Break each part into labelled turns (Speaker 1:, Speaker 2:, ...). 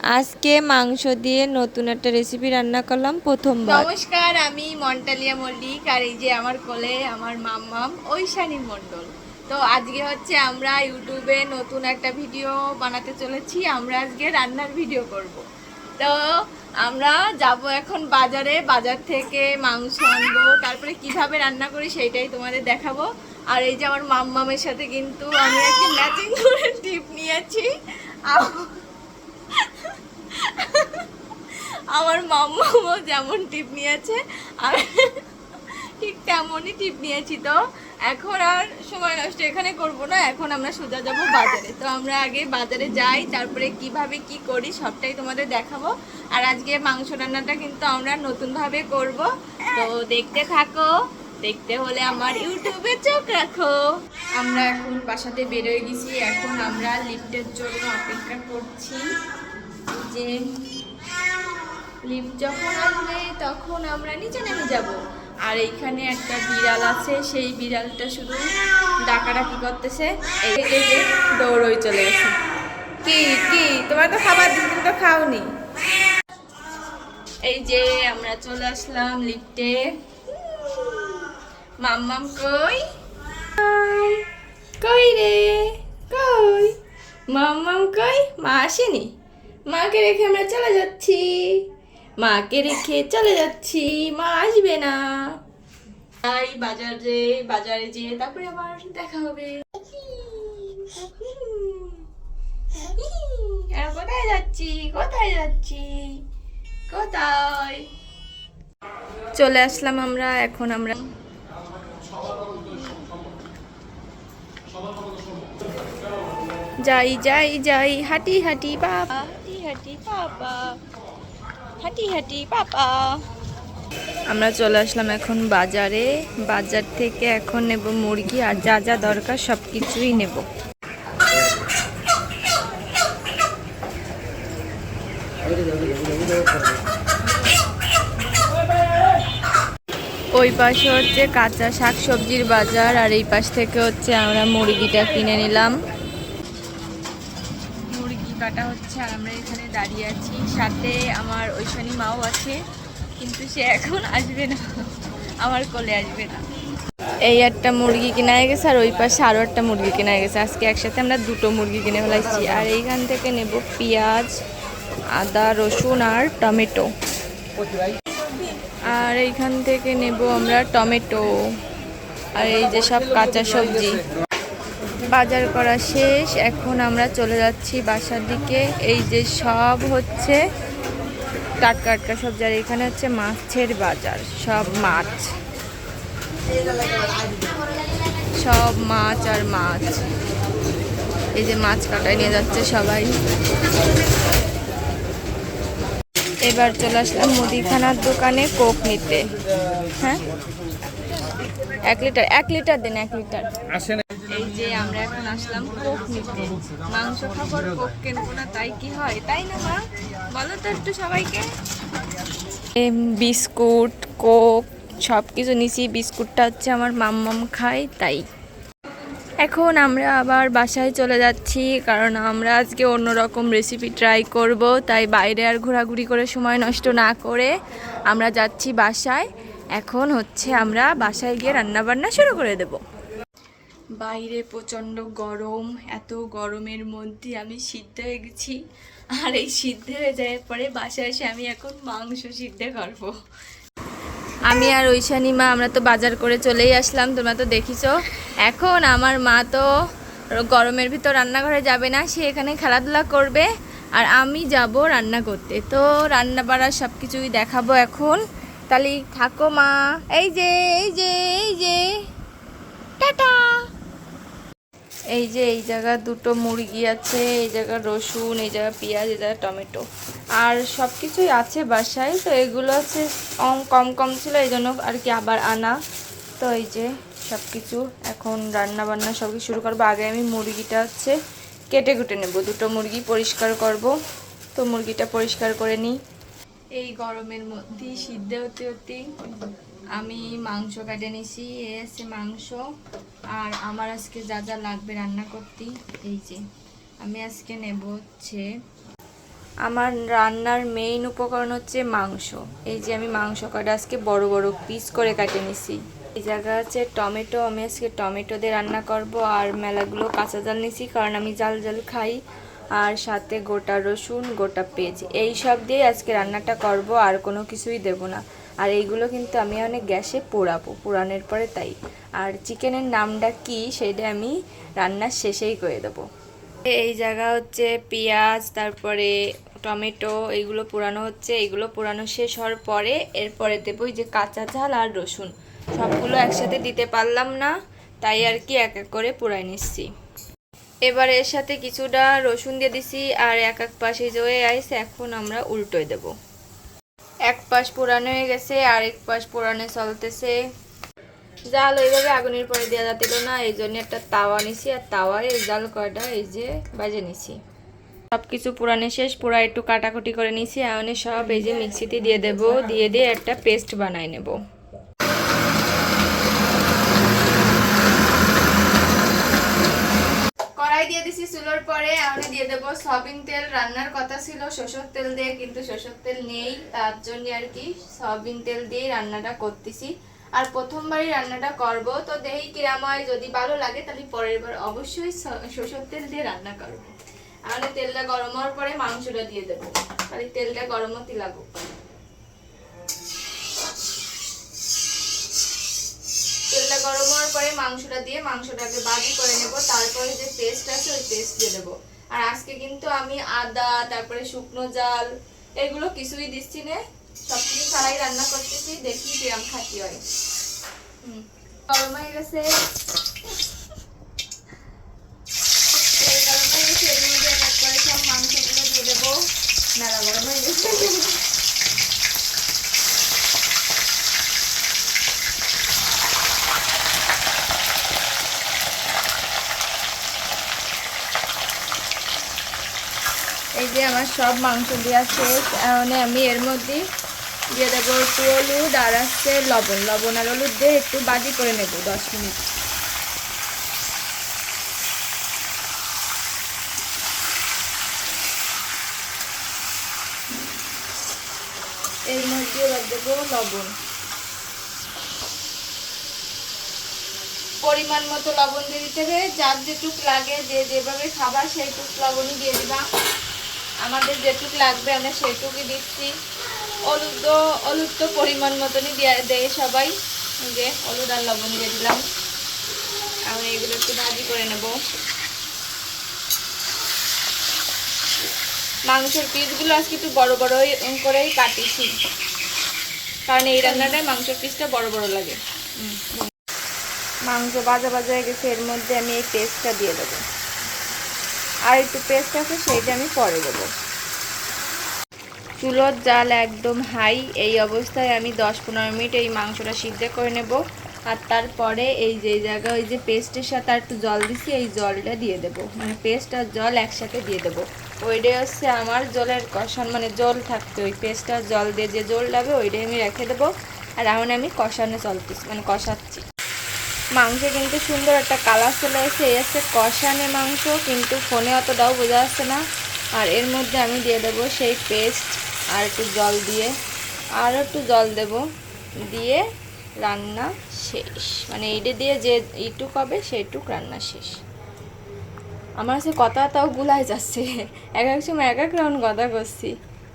Speaker 1: আজকে মাংস দিয়ে নতুন একটা রেসিপি রান্না করলাম প্রথমবার।
Speaker 2: নমস্কার, আমি মন্টালিয়া মল্লিক, আর এই যে আমার কোলে আমার মাম্মাম ঐশানী মণ্ডল। তো আজকে হচ্ছে আমরা ইউটিউবে নতুন একটা ভিডিও বানাতে চলেছি। আমরা আজকে রান্নার ভিডিও করব। তো আমরা যাব এখন বাজারে, বাজার থেকে মাংস আনবো, তারপরে কিভাবে রান্না করি সেইটাই তোমাদের দেখাবো। আর এই যে আমার মাম্মামের সাথে কিন্তু আমি আজকে ম্যাচিং করে টিপ নিয়েছি। আমার মাম্মাও যেমন টিপ নিয়েছে আমি ঠিক তেমনই টিপ নিয়েছি। তো এখন আর সময় নষ্ট এখানে করব না, এখন আমরা সোজা যাব বাজারে। তো আমরা আগে বাজারে যাই, তারপরে কিভাবে কি করি সবটাই তোমাদের দেখাবো। আর আজকে মাংস রান্নাটা কিন্তু আমরা নতুনভাবে করব, তো দেখতে থাকো। দেখতে হলে আমার ইউটিউবে চোখ রাখো। আমরা এখন বাসাতে বেরোয় গেছি, এখন আমরা লিফটের জন্য অপেক্ষা করছি। যে লিফট যখন আসবে তখন আমরা নিচে নেমে যাব। আর এইখানে একটা বিড়াল আছে, সেই বিড়ালটা শুধু ডাকাডাকি করতেছে। এই যে দৌড়ই চলে গেছে। কি কি তোমার তো খাবার দিন, তুমি তো খাওনি। এই যে আমরা চলে আসলাম লিফটে। মাম্মাম কই? কই রে? কই মাম্মাম কই? মা আসেনি, মাকে রেখে আমরা চলে যাচ্ছি। মাকে রেখে চলে যাচ্ছি, মা আসবে না। তাই বাজারে যেয়ে তারপরে আবার দেখা হবে। আর কোথায় যাচ্ছি, কোথায় যাচ্ছি, কোথায়? চলে আসলাম আমরা, এখন আমরা যাই যাই যাই, হাঁটি হাঁটি বাবা, হাঁটি হাঁটি বাবা, হাঁটি হাঁটি পাপা। আমরা চলে আসলাম এখন বাজারে। বাজার থেকে এখন নেব মুরগি, আর যা যা দরকার সব কিছুই নেব। ওই পাশে হচ্ছে কাঁচা শাক সবজির বাজার, আর এই পাশ থেকে হচ্ছে আমরা মুরগিটা কিনে নিলাম। মুরগি কাটা হচ্ছে আর আমরা এখানে দাঁড়িয়ে আছি। সাথে আমার ঐশানী মাও আছে, কিন্তু সে এখন আসবে না, আমার কোলে আসবে না। এই একটা মুরগি কেনা হয়ে গেছে, আর ওই পাশে আরও একটা মুরগি কেনা হয়ে গেছে। আজকে একসাথে আমরা দুটো মুরগি কিনে ফেলাইছি। আর এইখান থেকে নেব পেঁয়াজ, আদা, রসুন আর টমেটো। আর এইখান থেকে নেব আমরা টমেটো, আর এই যে সব কাঁচা সবজি। বাজার করা শেষ, এখন আমরা চলে যাচ্ছি বাসার দিকে। এই যে সব হচ্ছে টাটকা টাটকা সবজি, আর এখানে হচ্ছে মাছের বাজার, সব মাছ, সব মাছ আর মাছ। এই যে মাছ কাটায় নিয়ে যাচ্ছে সবাই। এবার চলে আসলাম মুদিখানার দোকানে কোক নিতে। হ্যাঁ, 1 লিটার দিন, 1 লিটার। এই যে আমরা এখন আসলাম কোক নিতে। মাংস খাবার কোক কিনবো না তাই কি হয়, তাই না মা? বলো তো একটু সবাইকে। বিস্কুট, কোক সব কিছু নিছি। বিস্কুটটা হচ্ছে আমার মাম্মাম খায় তাই। এখন আমরা আবার বাসায় চলে যাচ্ছি, কারণ আমরা আজকে অন্যরকম রেসিপি ট্রাই করব। তাই বাইরে আর ঘোরাঘুরি করে সময় নষ্ট না করে আমরা যাচ্ছি বাসায়। এখন হচ্ছে আমরা বাসায় গিয়ে রান্নাবান্না শুরু করে দেব। বাইরে প্রচণ্ড গরম, এত গরমের মধ্যে আমি সিদ্ধ হয়ে গেছি। আর এই সিদ্ধ হয়ে যাওয়ার পরে বাসায় এসে আমি এখন মাংস সিদ্ধ করবো। আমি আর ঐশানী মা আমরা তো বাজার করে চলেই আসলাম, তোমরা তো দেখিছো। এখন আমার মা তো গরমের ভিতর রান্নাঘরে যাবে না, সে এখানে খেলাধুলা করবে, আর আমি যাব রান্না করতে। তো রান্না বাড়ার সব কিছুই দেখাবো এখন। তাহলে থাকো মা। এই যে এই যে এই যে টাটা। এই যে এই জায়গা দুটো মুরগি আছে, এই জায়গা রসুন, এই জায়গা পেঁয়াজ, এই জায়গা টমেটো, আর সব কিছুই আছে বাসায়। তো এগুলো আছে কম কম ছিল, এই জন্য আর কি আবার আনা। তো এই যে সব কিছু, এখন রান্না বান্না সব কিছু শুরু করবো। আগে আমি মুরগিটা হচ্ছে কেটে কুটে নেব, দুটো মুরগি পরিষ্কার করব। তো মুরগিটা পরিষ্কার করে নিই। এই গরমের মধ্যে সিদ্ধ হতে হতে আমি মাংস কেটে নিছি। এ আছে মাংস, আর আমার আজকে যা যা লাগবে রান্না করতে, এই যে আমি আজকে নেব হচ্ছে আমার রান্নার মেইন উপকরণ হচ্ছে মাংস। এই যে আমি মাংস কটা আজকে বড় বড় পিস করে কাটে নিছি। এই জায়গা আছে টমেটো, আমি আজকে টমেটো দিয়ে রান্না করব। আর মেলাগুলো কাঁচা জাল নিছি কারণ আমি জাল জাল খাই। আর সাথে গোটা রসুন, গোটা পেঁয়াজ, এই সব দিয়ে আজকে রান্নাটা করব, আর কোনো কিছুই দেব না। আর এইগুলো কিন্তু আমি অনেক গ্যাসে পোড়াবো, পোড়ানোর পরে তাই। আর চিকেনের নামটা কি সেটা আমি রান্নার শেষেই করে দেবো। এই জায়গা হচ্ছে পেঁয়াজ, তারপরে টমেটো, এইগুলো পোড়ানো হচ্ছে। এইগুলো পোড়ানো শেষ হওয়ার পরে এরপরে দেবো এই যে কাঁচা ঝাল আর রসুন। সবগুলো একসাথে দিতে পারলাম না, তাই আর কি এক এক করে পোড়াই নিচ্ছি। এবার এর সাথে কিছুটা রসুন দিয়ে দিছি, আর এক এক পাশে জয়ে আইছে। এখন আমরা উল্টোয় দেব। এক পাশ পোড়ানো হয়ে গেছে, আর এক পাশ পোড়ানো চলতেছে। জাল ওইভাবে আগুনের পরে দেওয়া যাচ্ছিল না, এই জন্য একটা তাওয়া নিছি, আর তাওয়ায় এই জাল কয়টা এই যে বাজে নিছি। সব কিছু পুরানো শেষ, পুরা একটু কাটাকুটি করে নিছি। এখন সব এই যে মিক্সিতে দিয়ে দেব, দিয়ে দিয়ে একটা পেস্ট বানাই নেব। কড়াই দিয়ে দিছি চুলোর পরে। এখন দিয়ে দেব সয়াবিন তেল। রান্নার কথা ছিল সরষের তেল দিয়ে, কিন্তু সরষের তেল নেই, তার জন্য আর কি সয়াবিন তেল দিয়ে রান্নাটা করতেছি। আর প্রথমবারই রান্নাটা করব, তো দেখি কিরাম হয়। যদি ভালো লাগে তাহলে পরের বার অবশ্যই সরষের তেল দিয়ে রান্না করব। আর তেলটা গরম হওয়ার পরে মাংসটা দিয়ে দেবো, তাহলে তেলটা গরম হতে লাগুক। তেলটা গরম হওয়ার পরে মাংসটা দিয়ে মাংসটাকে বাজি করে নেব। তারপরে যে পেস্ট আছে ওই পেস্ট দিয়ে দেবো। আর আজকে কিন্তু আমি আদা, তারপরে শুকনো জাল, এগুলো কিছুই দিচ্ছি না, সবকিছু ছাড়াই রান্না করতেছি। দেখি কিরম খাতি হয়। গরম হয়ে গেছে, তেল গরম হয়ে গেছে। এর মধ্যে এক এক করে সব মাংসগুলো দিয়ে দেবো। মেলা গরম হয়ে গেছে। এই যে আমার সব মাংস দেওয়া শেষ। এখন আমি এর মধ্যে দিয়ে দেবো একটু হলুদ, আর আছে লবণ। লবণ আর হলুদ দিয়ে একটু বাজি করে নেব 10 মিনিট। এর মধ্যে এবার দেবো লবণ, পরিমাণ মতো লবণ দিয়ে দিতে হবে। যার যেটুক লাগে, যে যেভাবে খাবার সেইটুক লবণই দিয়ে দিবা। আমাদের যেটুক লাগবে আমরা সেইটুকুই দিচ্ছি। হলুদ তো পরিমাণ মতনই দেয় সবাই। যে হলুদ আর লবণ দিয়ে দিলাম। এখন এগুলো একটু ভাজি করে নেব। মাংসের পিসগুলো আজকে একটু বড় বড় করেই কাটিছি, কারণ এই রান্নাটায় মাংসের পিসটা বড় বড় লাগে। মাংস ভাজা ভাজা হয়ে গেছে, এর মধ্যে আমি এই পেস্টটা দিয়ে দেবো। আর একটু পেস্ট আছে সেইটা আমি পরে দেবো। চুলোর জাল একদম হাই। এই অবস্থায় আমি 10-15 মিনিট এই মাংসটা সিদ্ধ করে নেব। আর তারপরে এই যে জায়গায় ওই যে পেস্টের সাথে আর একটু জল দিছি, এই জলটা দিয়ে দেবো। মানে পেস্ট আর জল একসাথে দিয়ে দেবো। ওইটাই হচ্ছে আমার জলের কষান, মানে জল থাকতে ওই পেস্ট আর জল দিয়ে যে জল লাগবে ওইটাই আমি রেখে দেবো। আর এখন আমি কষানো চলতেছি, মানে কষাচ্ছি। মাংসে কিন্তু সুন্দর একটা কালার চলে এসেছে। এই হচ্ছে কষানো মাংস, কিন্তু ফোনে অতটাও বোঝা যাচ্ছে না। আর এর মধ্যে আমি দিয়ে দেবো সেই পেস্ট, আর একটু জল দিয়ে, আর একটু জল দেব, দিয়ে রান্না শেষ। মানে এইটা দিয়ে যে এইটুক হবে সেইটুক রান্না শেষ। আমার কাছে কথাটাও গুলাই যাচ্ছে, এক এক সময় এক এক রাউন্ড কথা করছি।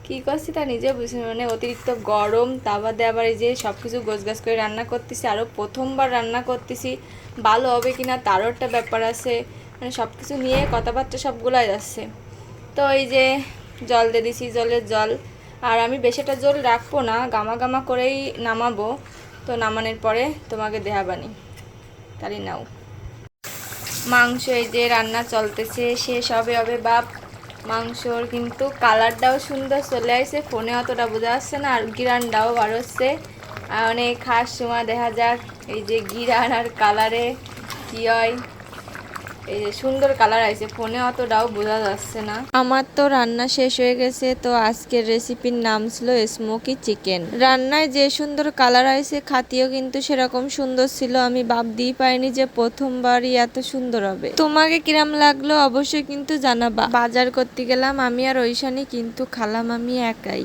Speaker 2: কী করছি তা নিজেও বুঝি। মানে অতিরিক্ত গরম, তা বাদে আবার এই যে সব কিছু গোছগাছ করে রান্না করতেছি। আরও প্রথমবার রান্না করতেছি, ভালো হবে কি না তারও একটা ব্যাপার আছে। মানে সব কিছু নিয়ে কথাবার্তা সব গুলাই যাচ্ছে। তো এই যে জল দিয়ে দিছি, জলের জল। আর আমি বেশিটা জল রাখবো না, গামা গামা করেই নামাবো। তো নামানোর পরে তোমাকে দেখাবানি, তাহলে নাও। মাংস এই যে রান্না চলতেছে, শেষ হবে হবে বাপ। মাংসর কিন্তু কালারটাও সুন্দর চলে আসছে, ফোনে অতটা বোঝা যাচ্ছে না। আর গিরানটাও বার হচ্ছে। অনেক খাস সময় দেখা যাক এই যে গিরান আর কালারে কী হয়। এই যে সুন্দর কালার আইছে, ফোনে অতটাও বোঝা যাচ্ছে না।
Speaker 1: আমার তো রান্না শেষ হয়ে গেছে, তো আজকের রেসিপির নাম ছিল স্মোকি চিকেন। রান্নায় যে সুন্দর কালার আইছে, খাতিও কিন্তু সেরকম সুন্দর ছিল। আমি ভাবতেই পাইনি যে প্রথমবারই এত সুন্দর হবে। তোমাকে কিরাম লাগলো অবশ্যই কিন্তু জানাবা। বাজার করতে গেলাম আমি আর ঐশানি, কিন্তু খালাম আমি একাই।